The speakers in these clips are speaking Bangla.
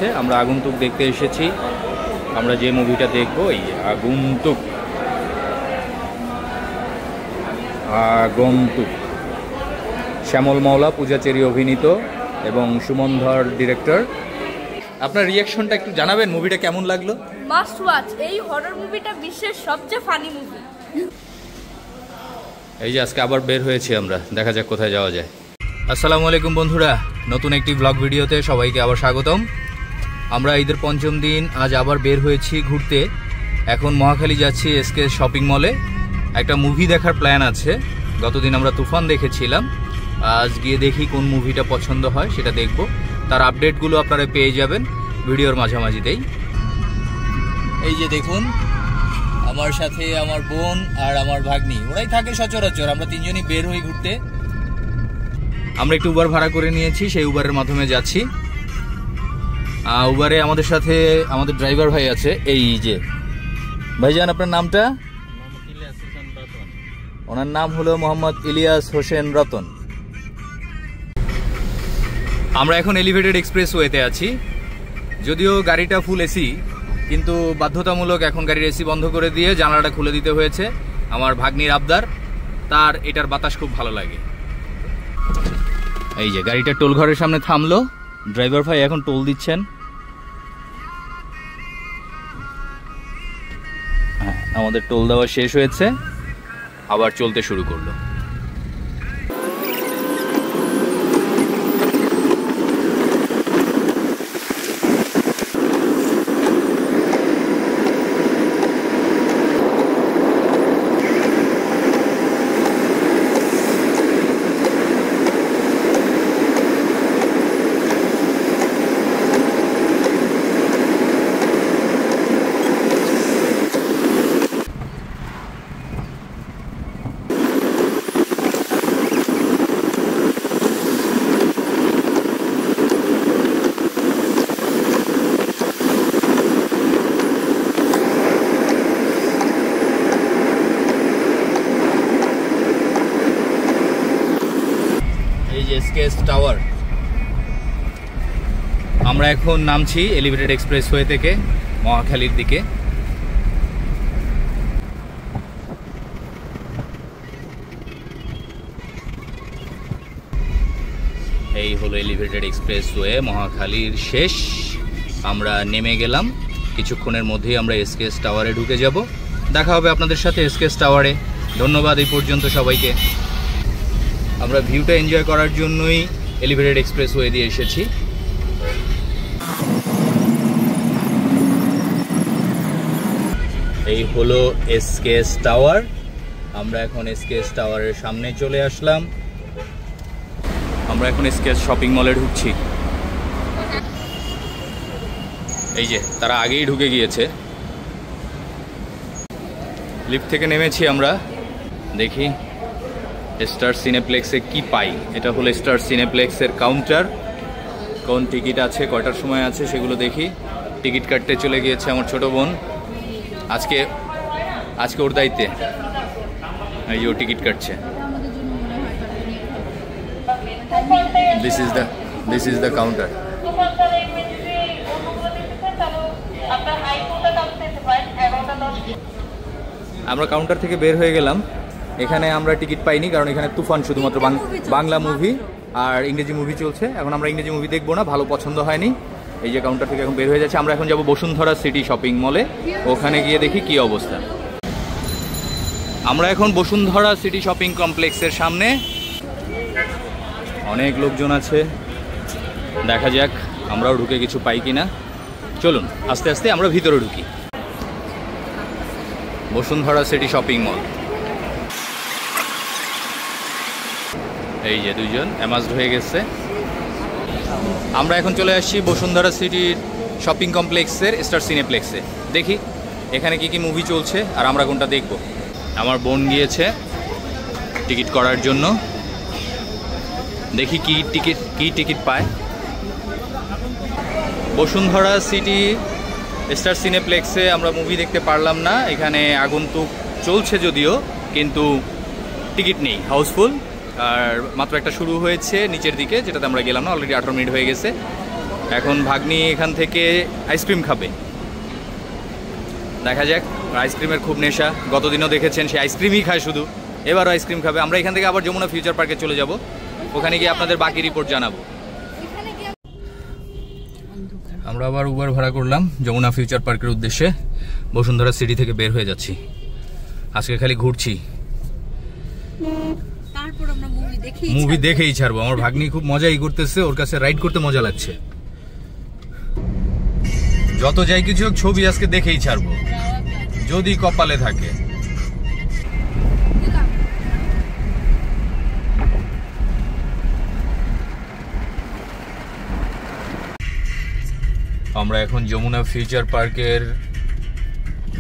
আছে। আমরা আগন্তুক দেখতে এসেছি। আমরা যে মুভিটা দেখব এই আগন্তুক। শ্যামল মাওলা, পূজা চেরি অভিনীত এবং সুমন ধর ডিরেক্টর। আপনার রিয়াকশনটা একটু জানাবেন, মুভিটা কেমন লাগলো? Must watch. এই হরর মুভিটা বিশ্বের সবচেয়ে ফানি মুভি। এই যে আজকে আবার বের হয়েছি আমরা, দেখা যাক কোথায় যাওয়া যায়। আসসালামু আলাইকুম বন্ধুরা, নতুন একটি ব্লগ ভিডিওতে সবাইকে আবার স্বাগতম। আমরা ঈদের পঞ্চম দিন আজ আবার বের হয়েছি ঘুরতে। এখন মহাখালী যাচ্ছি এসকে শপিং মলে। একটা মুভি দেখার প্ল্যান আছে। গতদিন আমরা তুফান দেখেছিলাম, আজ গিয়ে দেখি কোন মুভিটা পছন্দ হয় সেটা দেখব। তার আপডেটগুলো আপনারা পেয়ে যাবেন ভিডিওর মাঝামাঝিতেই। এই যে দেখুন, আমার সাথে আমার বোন আর আমার ভাগ্নি, ওরাই থাকে সচরাচর। আমরা তিনজনই বের হই ঘুরতে। আমরা একটু উবার ভাড়া করে নিয়েছি, সেই উবারের মাধ্যমে যাচ্ছি। উবারে আমাদের সাথে আমাদের ড্রাইভার ভাই আছে। এই যে ভাইজান, আপনার নামটা? ওনার নাম হলো মোহাম্মদ ইলিয়াস হোসেন রতন। আমরা এখন এলিভেটেড এক্সপ্রেসওয়েতে আছি। যদিও গাড়িটা ফুল এসি, কিন্তু বাধ্যতামূলক এখন গাড়ির এসি বন্ধ করে দিয়ে জানালাটা খুলে দিতে হয়েছে। আমার ভাগ্নির আবদার, তার এটার বাতাস খুব ভালো লাগে। এই যে গাড়িটা টোল ঘরের সামনে থামলো, ড্রাইভার ভাই এখন টোল দিচ্ছেন। হ্যাঁ, আমাদের টোল দেওয়া শেষ হয়েছে, আবার চলতে শুরু করলো। SKS tower. আমরা এখন নামছি এলিভেটেড এক্সপ্রেসওয়ে থেকে মহাখালীর দিকে। এই হলো এলিভেটেড এক্সপ্রেসওয়ে, মহাখালীর শেষ। আমরা নেমে গেলাম, কিছুক্ষণের মধ্যেই আমরা এসকেএস টাওয়ারে ঢুকে যাব। দেখা হবে আপনাদের সাথে এসকেএস টাওয়ারে। ধন্যবাদ এই পর্যন্ত সবাইকে। আমরা ভিউটা এনজয় করার জন্যই এলিভেটেড এক্সপ্রেসওয়ে দিয়ে এসেছি। এই হলো এসকেএস টাওয়ার। আমরা এখন এসকেএস টাওয়ারের সামনে চলে আসলাম। আমরা এখন এসকেএস শপিং মলে ঢুকছি। এই যে তারা আগেই ঢুকে গিয়েছে। লিফট থেকে নেমেছি আমরা। দেখি স্টার সিনেপ্লেক্সে কি পাই। এটা হলো স্টার সিনেপ্লেক্সের কাউন্টার। কোন টিকিট আছে, কয়টার সময় আছে সেগুলো দেখি। টিকিট কাটতে চলে গিয়েছে আমার ছোট বোন। আজকে ওর দায়িত্বে। এই যে ও টিকিট কাটছে। This is the counter. আমরা কাউন্টার থেকে বের হয়ে গেলাম। এখানে আমরা টিকিট পাইনি, কারণ এখানে তুফান শুধুমাত্র বাংলা মুভি আর ইংরেজি মুভি চলছে। এখন আমরা ইংরেজি মুভি দেখবো না, ভালো পছন্দ হয়নি। এই যে কাউন্টার থেকে এখন বের হয়ে যাচ্ছে। আমরা এখন যাব বসুন্ধরা সিটি শপিং মলে, ওখানে গিয়ে দেখি কি অবস্থা। আমরা এখন বসুন্ধরা সিটি শপিং কমপ্লেক্সের সামনে। অনেক লোকজন আছে, দেখা যাক আমরাও ঢুকে কিছু পাই কিনা। চলুন আস্তে আস্তে আমরা ভিতরে ঢুকি। Bashundhara city shopping mall. এই যে দুইজন অ্যামাজড হয়ে গেছে। আমরা এখন চলে আসছি বসুন্ধরা সিটির শপিং কমপ্লেক্সের স্টার সিনেপ্লেক্সে। দেখি এখানে কি কি মুভি চলছে আর আমরা কোনটা দেখব। আমার বোন গিয়েছে টিকিট করার জন্য। দেখি কি টিকিট পায়। বসুন্ধরা সিটি স্টার সিনেপ্লেক্সে আমরা মুভি দেখতে পারলাম না। এখানে আগন্তুক চলছে যদিও, কিন্তু টিকিট নেই, হাউসফুল। আর মাত্র একটা শুরু হয়েছে নিচের দিকে, যেটাতে আমরা গেলাম না, অলরেডি 18 মিনিট হয়ে গেছে। এখন ভাগ্নি এখান থেকে আইসক্রিম খাবে, দেখা যাক। আইসক্রিমের খুব নেশা, গতদিনও দেখেছেন সে আইসক্রিমই খায় শুধু, এবারও আইসক্রিম খাবে। আমরা এখান থেকে আবার যমুনা ফিউচার পার্কে চলে যাব, ওখানে গিয়ে আপনাদের বাকি রিপোর্ট জানাবো। আমরা আবার উবার ভাড়া করলাম যমুনা ফিউচার পার্কের উদ্দেশ্যে, বসুন্ধরা সিটি থেকে বের হয়ে যাচ্ছি। আজকে খালি ঘুরছি, মুভি দেখেই ছাড়বো। আমার ভাগ্নি খুব মজাই করতেছে, ওর কাছে রাইড করতে মজা লাগছে। যত যাই কিছু হোক, ছবি আজকে দেখেই ছাড়বো যদি কপালে থাকে। আমরা এখন যমুনা ফিউচার পার্কের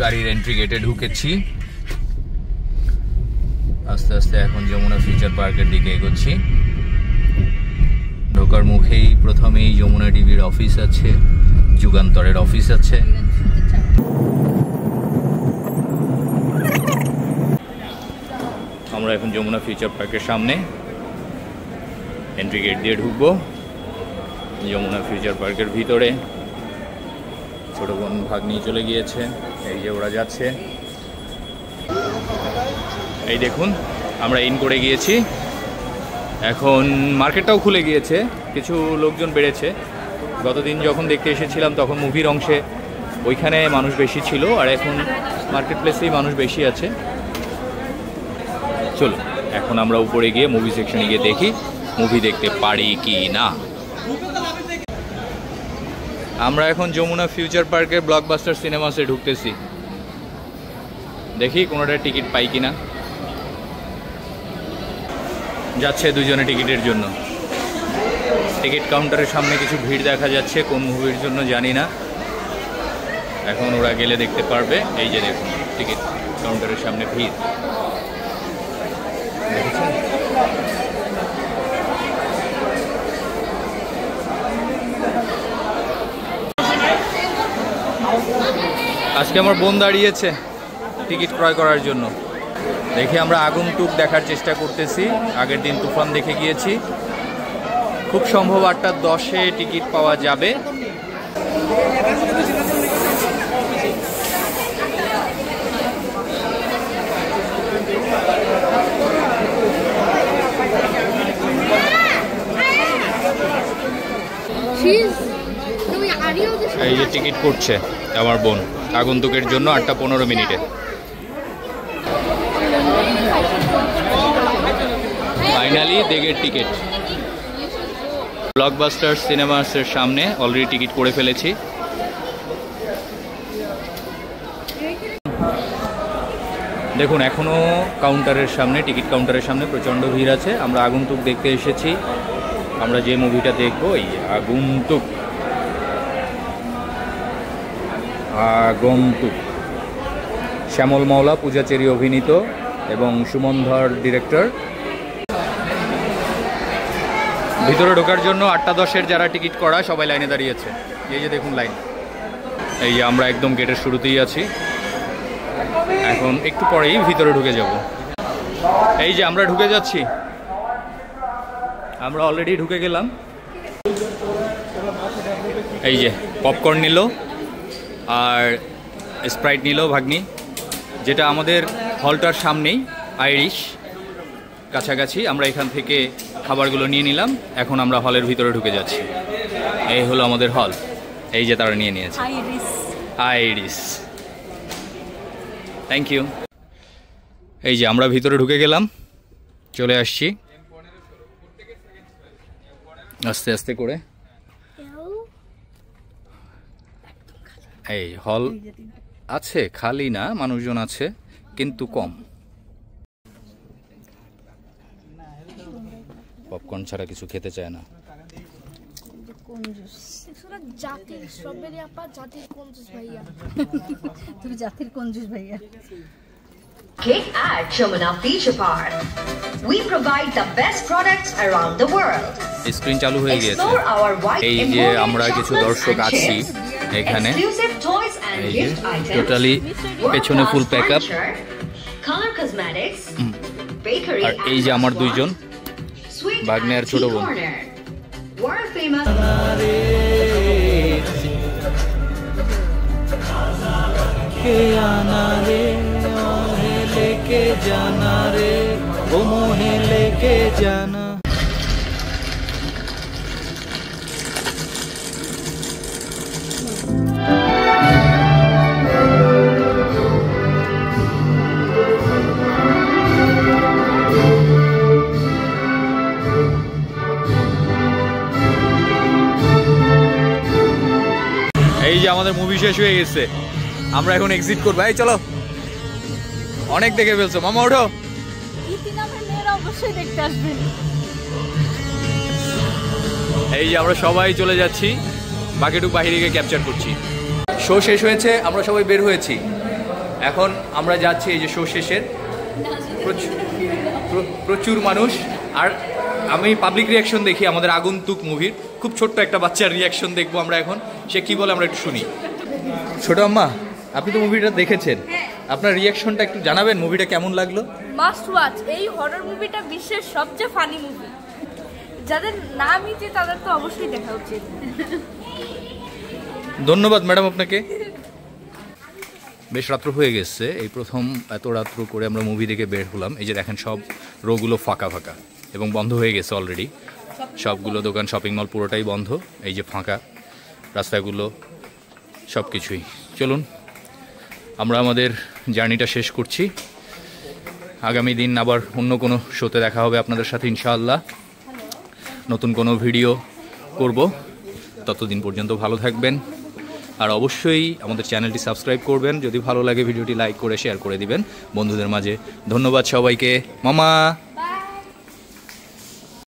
গাড়ির এন্ট্রি গেটে ঢুকেছি। আস্তে আস্তে এখন যমুনা ফিউচার পার্কের দিকে এগোচ্ছি। ঢোকার মুখেই প্রথমেই যমুনা টিভির অফিস আছে, যুগান্তরের অফিস আছে। আমরা এখন যমুনা ফিউচার পার্কের সামনে এন্ট্রি গেট দিয়ে ঢুকবো যমুনা ফিউচার পার্কের ভিতরে। ছোট বোন ভাগ্নি চলে গিয়েছে, এই যে ওরা যাচ্ছে। এই দেখুন আমরা ইন করে গিয়েছি। এখন মার্কেটটাও খুলে গিয়েছে, কিছু লোকজন বেড়েছে। গতদিন যখন দেখতে এসেছিলাম তখন মুভির অংশে ওইখানে মানুষ বেশি ছিল, আর এখন মার্কেট প্লেসেই মানুষ বেশি আছে। চলো এখন আমরা উপরে গিয়ে মুভি সেকশনে গিয়ে দেখি মুভি দেখতে পারি কি না। আমরা এখন যমুনা ফিউচার পার্কের ব্লকবাস্টার সিনেমাসে ঢুকতেছি, দেখি কোনোটা টিকিট পাই কিনা। যাচ্ছে দুজনে টিকিটের জন্য। টিকিট কাউন্টারের সামনে কিছু ভিড় দেখা যাচ্ছে, কোন মুভির জন্য জানি না, এখন ওরা গেলে দেখতে পারবে। এই যে দেখুন টিকিট কাউন্টারের সামনে ভিড় দেখেছেন। আজকে আমার বোন দাঁড়িয়েছে টিকিট ক্রয় করার জন্য। দেখি আমরা আগন্তুক দেখার চেষ্টা করতেছি। আগের দিন তুফান দেখে গিয়েছি, খুব সম্ভব 8:10-এ টিকিট পাওয়া যাবে। এই যে টিকিট করছে আমার বোন আগন্তুকের জন্য 8:15 ফাইনালি দেগের টিকিট। ব্লকবাস্টার সিনেমাসের সামনে অলরেডি টিকিট করে ফেলেছি। দেখুন এখনো কাউন্টারের সামনে, টিকিট কাউন্টারের সামনে প্রচণ্ড ভিড় আছে। আমরা আগন্তুক দেখতে এসেছি। আমরা যে মুভিটা দেখবো এই আগন্তুক। শ্যামল মাওলা, পূজা চেরি অভিনীত এবং সুমন ধর ডিরেক্টর। ভিতরে ঢোকার জন্য 8:10-এর যারা টিকিট করা সবাই লাইনে দাঁড়িয়েছে। এই যে দেখুন লাইন। এই যে আমরা একদম গেটের শুরুতেই আছি, এখন একটু পরেই ভিতরে ঢুকে যাব। এই যে আমরা ঢুকে যাচ্ছি, আমরা অলরেডি ঢুকে গেলাম। এই যে পপকর্ন নিল আর স্প্রাইট নিল ভাগ্নি, যেটা আমাদের হলটার সামনেই, আইরিশ কাছাকাছি। আমরা এখান থেকে খাবারগুলো নিয়ে নিলাম, এখন আমরা হলের ভিতরে ঢুকে যাচ্ছি। এই হলো আমাদের হল, এই যে তারা নিয়ে নিয়েছে আইরিশ। Thank you. এই যে আমরা ভিতরে ঢুকে গেলাম, চলে আসছি আস্তে আস্তে করে। এই হল আছে, খালি না, মানুষজন আছে কিন্তু কম। পপকর্ন ছাড়া কিছু খেতে চায় না। জাতির স্ট্রবেরি আপা, জাতির কঞ্জুস ভাইয়া। তুমি জাতির কঞ্জুস ভাইয়া। At Yamuna Future Park, we provide the best products around the world. Screen চালু হয়ে গেছে। এই যে আমরা কিছু দর্শক আছি এখানে, টোটালি পেছনে ফুল প্যাকআপ। আর এই যে আমার দুইজন ভাগ্নে আর ছোট বোন। लेके आना रे मोहे लेके जाना रे ओ मोहे लेके जाना। এই যে আমাদের মুভি শেষ হয়ে গেছে, আমরা এখন এক্সিট করবো। এই চলো, অনেক দেখে ফেলছো, মামা ওঠো। অবশ্যই দেখতে আসবেন। এই যে আমরা সবাই চলে যাচ্ছি, বাকিটুকু বাহিরে ক্যাপচার করছি। শো শেষ হয়েছে, আমরা সবাই বের হয়েছি, এখন আমরা যাচ্ছি এই যে শো শেষের। প্রচুর মানুষ, আর আমি পাবলিক রিয়াকশন দেখি আমাদের আগন্তুক মুভির। খুব ছোট্ট একটা বাচ্চার রিয়াকশন দেখবো আমরা এখন, সে কি বলে আমরা একটু শুনি। ছোট আম্মা, আপনি তো মুভিটা দেখেছেন, আপনার রিয়াকশনটা একটু জানাবেন, মুভিটা কেমন লাগলো? Must watch. এই হরর মুভিটা বিশ্বের সবচেয়ে ফানি মুভি। যাদের না মিটে তাদের তো অবশ্যই দেখা উচিত। ধন্যবাদ ম্যাডাম আপনাকে। বেশ রাত্র হয়ে গেছে, এই প্রথম এত রাত্র করে আমরা মুভি দেখে বের হলাম। এই যে দেখেন সব রোগুলো ফাঁকা ফাঁকা এবং বন্ধ হয়ে গেছে অলরেডি, সবগুলো দোকান শপিং মল পুরোটাই বন্ধ। এই যে ফাঁকা রাস্তাগুলো, সব কিছুই। চলুন আমরা আমাদের জার্নিটা শেষ করছি। আগামী দিন আবার অন্য কোনো শোতে দেখা হবে আপনাদের সাথে ইনশাআল্লাহ, নতুন কোনো ভিডিও করব। ততদিন পর্যন্ত ভালো থাকবেন, আর অবশ্যই আমাদের চ্যানেলটি সাবস্ক্রাইব করবেন। যদি ভালো লাগে ভিডিওটি লাইক করে শেয়ার করে দিবেন বন্ধুদের মাঝে। ধন্যবাদ সবাইকে, মামা।